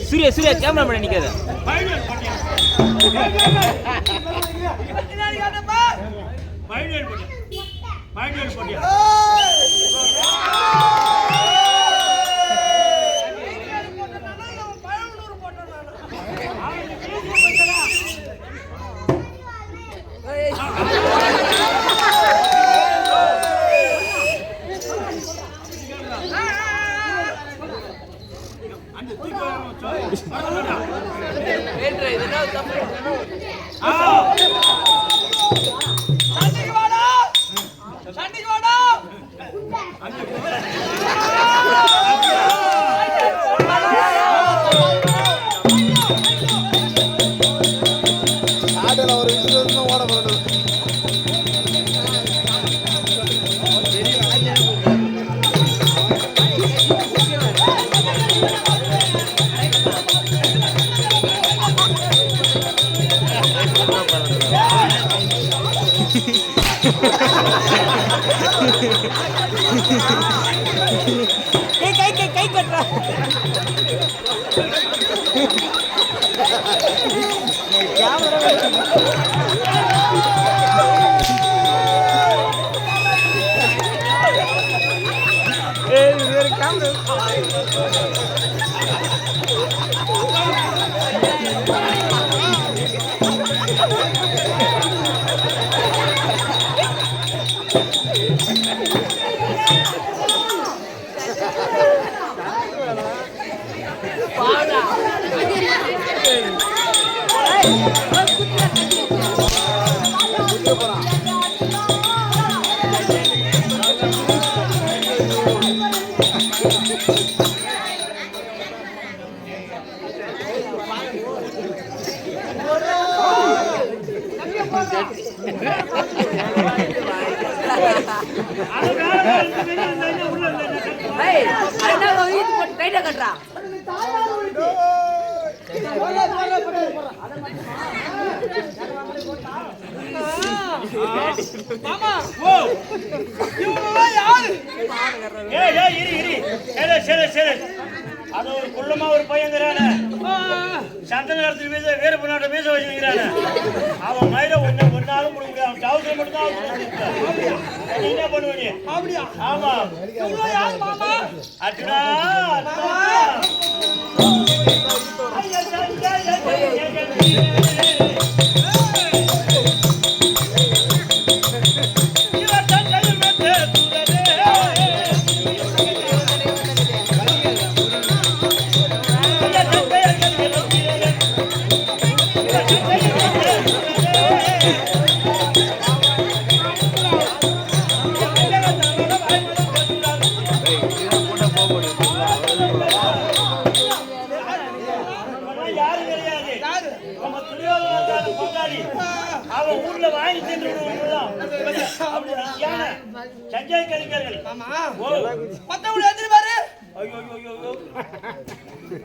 Surya Surya camera மேல நிக்காத கை கட்டுறா அது ஒரு குள்ளமா ஒரு பையங்கிறான சந்தன காலத்துல வீச வேறு பொண்ணாட்ட வீச வச்சுக்கிறான அவன் மயில ஒன்னாலும் கொடுக்க அவன் டவுசர் மட்டும் தான் என்ன பண்ணுவீங்க அப்படியா? ஆமா. அர்ஜுனா அவன் ஊர்ல வாங்கி தின்று சஞ்சய் கலிங்கர்கள்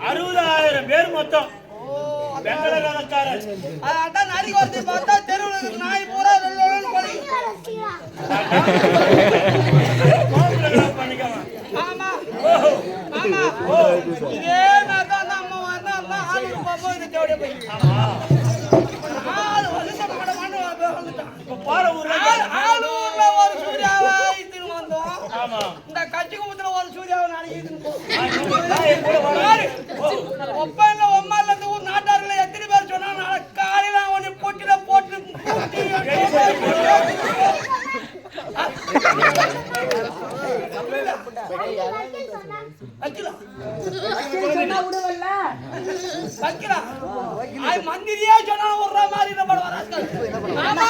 60,000 பேர் மொத்தம் பெங்களூர்காரர். அதான் நரிகோர்த்தி பார்த்தா தெருவுல நாய் பூரா பண்ணிக்கலாம். ஆமா ஆமா இதே மாதிரிதான் நம்ம வந்தா ஆளுக்கு போகும் இது தேவையா போய் ஆளூர்ல ஒரு சூர்யாவை வந்தோம். இந்த கட்சி கும்பத்துல ஒரு சூர்யாவை நாளைக்கு ஒப்பன்ல ஒம்மால இருந்து ஊர் நாட்டார்களை எத்தனை பேர் சொன்னா நாளை காலையில ஒண்ணு பொட்டில போட்டு மந்திரியா சொன்னா ஒரு மாதிரி ஆமா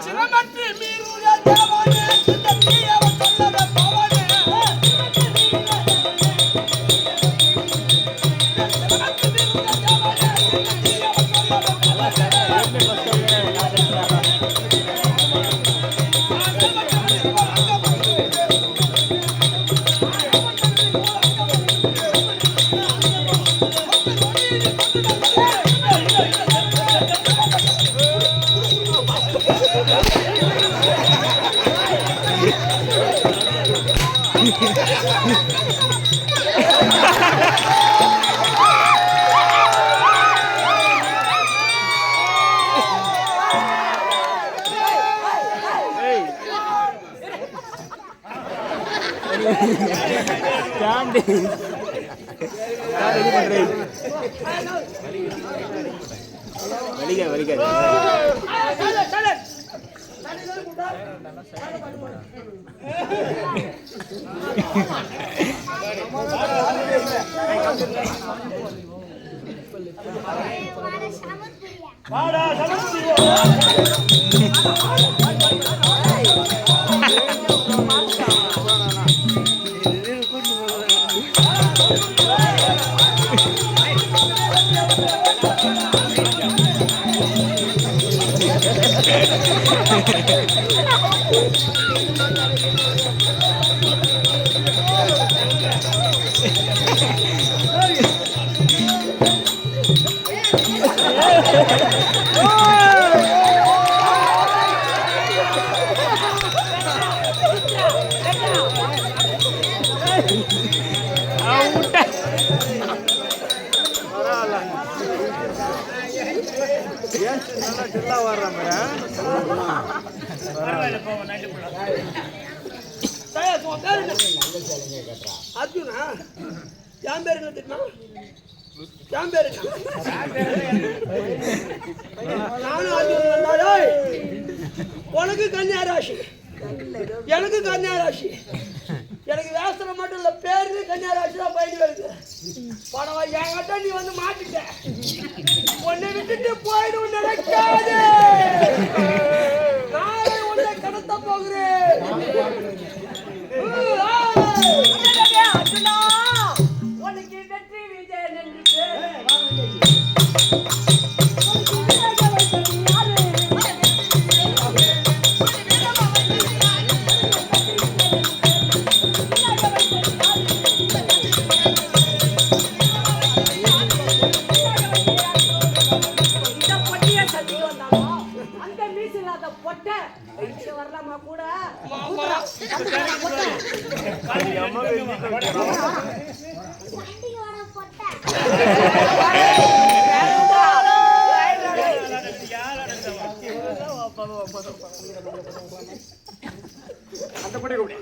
சிரமத்தில் மீறுதல் தேவானே சித்தத்தியவ சொல்லவ பவனே வலிக்க வாடா சமஸ்தியோ அர்ஜுனா என் பேரு என்ன தெரியுமா? என் பேரு நானும் அர்ஜுன். உனக்கு கன்னியா ராசி, எனக்கு கன்னியா ராசி. எனக்கு வேசனம் மட்டும் இல்ல, பேரு கன்னியா ராசி தான் போயிட்டு வருது. பணவா என்கிட்ட நீ வந்து மாட்டிட்ட, உன்னை விட்டுட்டு போயிடும் நினைக்காது. நாளை உன்னை கடத்த போகிறேன். உனக்கு வெற்றி விஜயன் என்று வரலாமா கூட அந்த படி கூட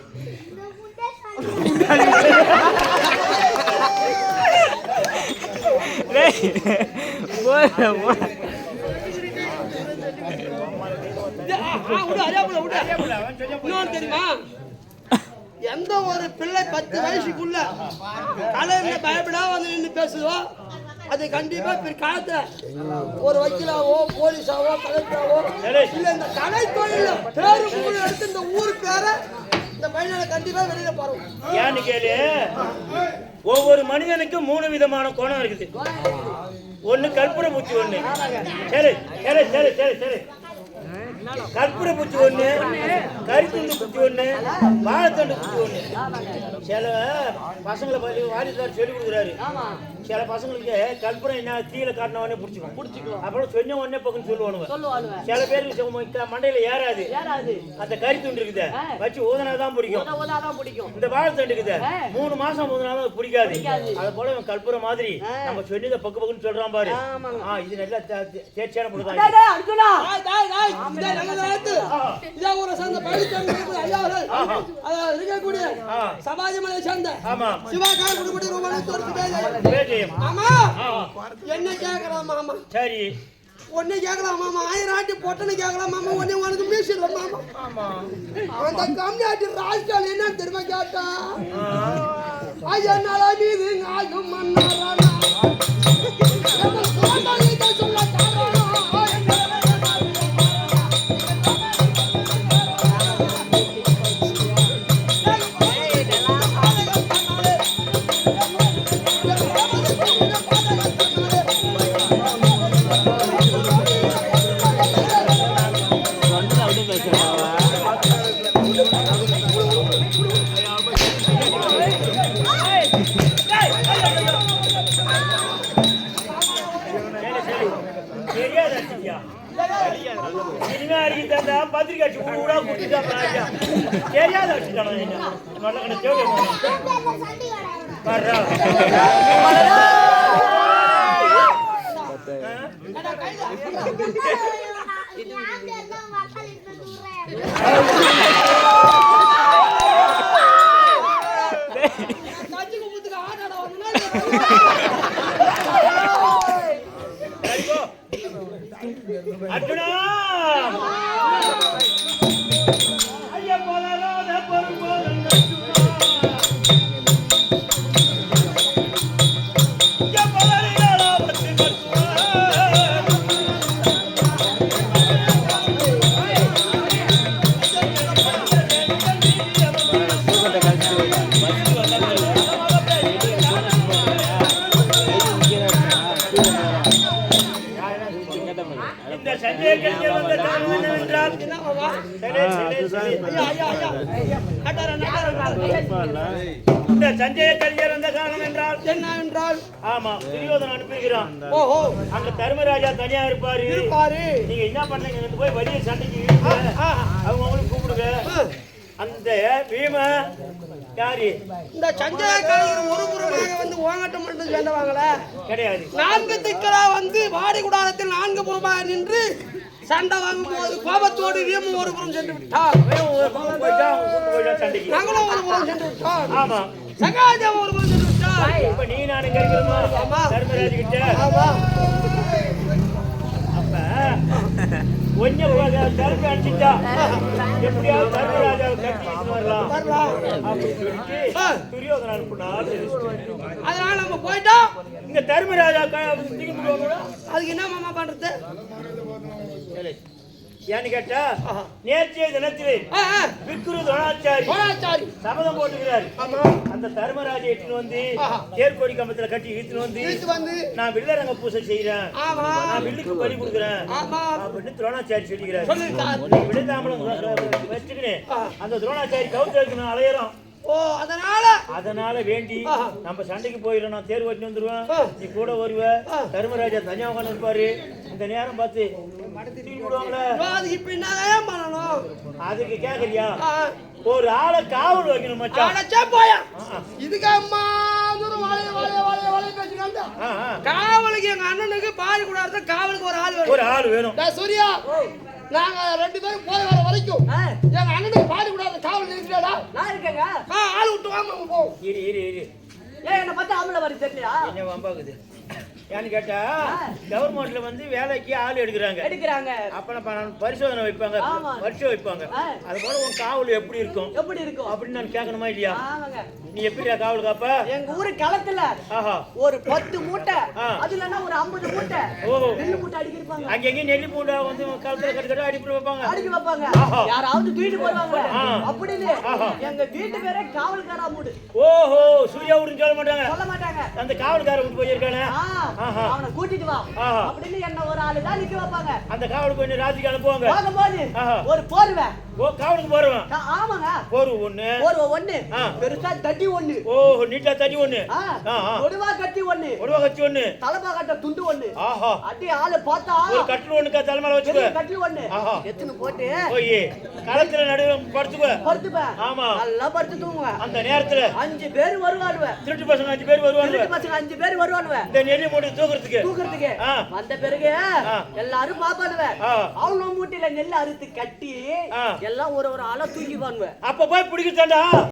தெரியுமா? எந்த ஒரு பிள்ளை 10 வயசுக்குள்ள கலையில பயப்படா வந்து நின்று பேசுதோ அது கண்டிப்பா பிற்காலத்துல ஒரு வக்கீலாவோ போலீஸாவோ கலெக்டராவோ இல்ல இந்த கலை தொழில பேரு கூட எடுத்து இந்த ஊர் பேரை இந்த பையனால கண்டிப்பா வெளியில பரவும். ஏன்னு கேளு, ஒவ்வொரு மனிதனுக்கும் 3 விதமான கோணம் இருக்குது. ஒண்ணு கற்பூர பூச்சி, ஒண்ணு சரி சரி சரி சரி சரி கற்பூர பூச்சி ஒண்ணு, கரித்துண்டு பூச்சி ஒண்ணு, வாழைத்தண்டு பூச்சி ஒண்ணு. சில பசங்களை வாரிசார் சொல்லி கொடுக்குறாரு. சில பசங்களுக்கு கற்பூரம் என்ன தீயில காட்டின உடனே பிடிச்சிக்கும், அப்புறம் சொன்ன உடனே பக்கம் சொல்லுவானுங்க. சில பேருக்கு மண்டையில ஏறாது. அந்த கரித்துண்டு இருக்குது வச்சு ஊதனாதான் பிடிக்கும். இந்த வாழைத்தண்டு இருக்குது 3 மாசம் ஊதனாலும் பிடிக்காது. அது போல இவன் கற்பூரம் மாதிரி நம்ம சொன்னதை பக்கு பக்குன்னு சொல்றான் பாரு. இது நல்லா தேர்ச்சியான பொழுது சமாஜமலை சேர்ந்த சிவாகா என்ன கேட்கலாம் மாமா? சரி ஒன்னே கேட்கலாம் மாமா, 1000 ஆட்டி பொட்டனை கேட்கலாம் மாமா. ஒன்னே உனக்கு மீசு இல்ல மாமா. அந்த கம்மி ஆட்டி ராஜ்கால் என்ன தெரியுமா கேட்டா? ஐயா நாளா மீது ஆகும் மன்னாரானா சொல்ல பத்திரிக்கை அடிச்சு ஊடா கூட்டிட்டாங்க ஐயா தெரியாத வச்சுட்டாங்க நல்ல கடை தேவை வர்றா அர்ஜுனா ஐயா போலாத பொறுப்போம் சஞ்சய கல்யாணம் வந்த காரணம் என்றால் என்ன என்றால் ஆமா துரியோதனன் அனுப்பிக்கிறான் ஓஹோ அங்க தர்மராஜா தனியா இருப்பாரு நீங்க என்ன பண்ணீங்க போய் வரிய சண்டைக்கு அவங்க உங்களுக்கு கூப்பிடுங்க அந்த பீம யாரு இந்த சஞ்சய கலைஞர் ஒரு புறமாக வந்து ஓங்கட்டம் மட்டும் சேர்ந்தவாங்களே கிடையாது 4 திக்கலா வந்து வாடி குடாரத்தில் 4 புறமாக நின்று சண்டை வாங்கும் போது கோபத்தோடு வீமம் ஒரு புறம் சென்று விட்டார் சண்டைக்கு நாங்களும் ஒரு புறம் சென்று விட்டோம் ஆமா சகாதேவன் ஒரு புறம் சென்று விட்டார் இப்ப நீ நானும் கிடைக்கிறோமா தர்மராஜ் கிட்ட ஆமா அப்ப கொஞ்சம் தர்ம அடிச்சுட்டா எப்படியாவது தர்மராஜாவை கட்டி வரலாம் அப்படின்னு சொல்லிட்டு துரியோதனன் அனுப்புனா அதனால நம்ம போயிட்டோம் இங்க தர்மராஜா தூக்கிடுவாங்க அதுக்கு என்ன மாமா பண்றது ஏன்னு கேட்டா நேற்றைய தினத்திலே விக்ரு துரோணாச்சாரி சபதம் போட்டுக்கிறாரு அந்த தர்மராஜை எட்டுன்னு வந்து தேர்கோடி கம்பத்துல கட்டி இழுத்துன்னு வந்து நான் வில்லரங்க பூசை செய்யறேன் நான் வில்லுக்கு பலி கொடுக்குறேன் அப்படின்னு துரோணாச்சாரி சொல்லிக்கிறாரு விழுந்தாமலும் வச்சுக்கினேன் அந்த துரோணாச்சாரி கவுத்தருக்கு அலையறோம் ஓ அதனால வேண்டி நம்ம சண்டைக்கு போயிடும் நான் தேர்வு வச்சு வந்துருவேன் நீ கூட வருவ தர்மராஜா தனியா உட்காந்து இருப்பாரு இந்த நேரம் பார்த்து இப்ப என்னதான் பண்ணணும் அதுக்கு கேக்குறியா ஒரு ஆளை காவல் வைக்கணும் மச்சான் போயா இதுக்கு அம்மா காவலுக்கு எங்க அண்ணனுக்கு பாடி கூடாது காவலுக்கு ஒரு ஆள் வேணும் சூர்யா நாங்க 2 பேரும் போய் வர வரைக்கும் எங்க அண்ணனுக்கு பாடி கூடாது காவல் இருக்கிறாடா நான் இருக்கேங்க ஆள் விட்டு வாங்க போ இரு ஏன் என்ன பார்த்தா ஆம்பளை மாதிரி தெரியலையா என்ன வம்பாகுது ஏன்னு கேட்டா கவர்மெண்ட்ல வந்து வேலைக்கு ஆள் எடுக்கிறாங்க அப்ப பரிசோதனை வைப்பாங்க பரிசோதனை வைப்பாங்க அது போல உன் காவல் எப்படி இருக்கும் அப்படின்னு நான் கேட்கணுமா இல்லையா நீ எப்படியா காவல் காப்ப எங்க ஊரு களத்துல ஒரு 10 மூட்டை அதுலன்னா ஒரு 50 மூட்டை நெல்லு மூட்டை அடிக்கிருப்பாங்க அங்க எங்க நெல்லி மூட்டை வந்து களத்துல கட்டி அடிக்க வைப்பாங்க யாராவது தூக்கிட்டு போவாங்க அப்படின்னு எங்க வீட்டு பேரே காவல்காரா மூடு ஓஹோ சூர்யா ஊருன்னு சொல்ல மாட்டாங்க அந்த காவல்கார விட்டு போயிருக்கானே அவனை கூட்டிட்டு வா அப்படின்னு என்ன ஒரு ஆளு தான் நிக்க வைப்பாங்க அந்த காவலுக்கு கொஞ்சம் ராஜிக்கு அனுப்புவாங்க ஒரு போர்வை காவலுக்கு போறவன் ஆமாங்க போர்வை ஒண்ணு பெருசா தட்டி ஒண்ணு ஓஹோ நீட்டா தட்டி ஒண்ணு ஒடுவா கட்டி ஒண்ணு தலப்பா கட்ட துண்டு ஒண்ணு அடி ஆளு பார்த்தா ஒரு கட்டில் ஒண்ணுக்கா தலைமையில வச்சுக்கோ கட்டில் ஒண்ணு எத்தனை போட்டு போய் களத்துல நடுவே படுத்துப்ப ஆமா நல்லா படுத்து தூங்குவ அந்த நேரத்துல 5 பேர் வருவானுவ திருட்டு பசங்க 5 பேர் வருவானுவ இந்த நெல்லி மூட்டை தூக்குறதுக்கு வந்த பிறகு எல்லாரும் பாப்பானுவ அவங்க மூட்டையில நெல் அறுத்து கட்டி எல்லாம் ஒரு ஆளா தூக்கிடுவானுவ அப்ப போய் பிடிக்கத்தாண்டா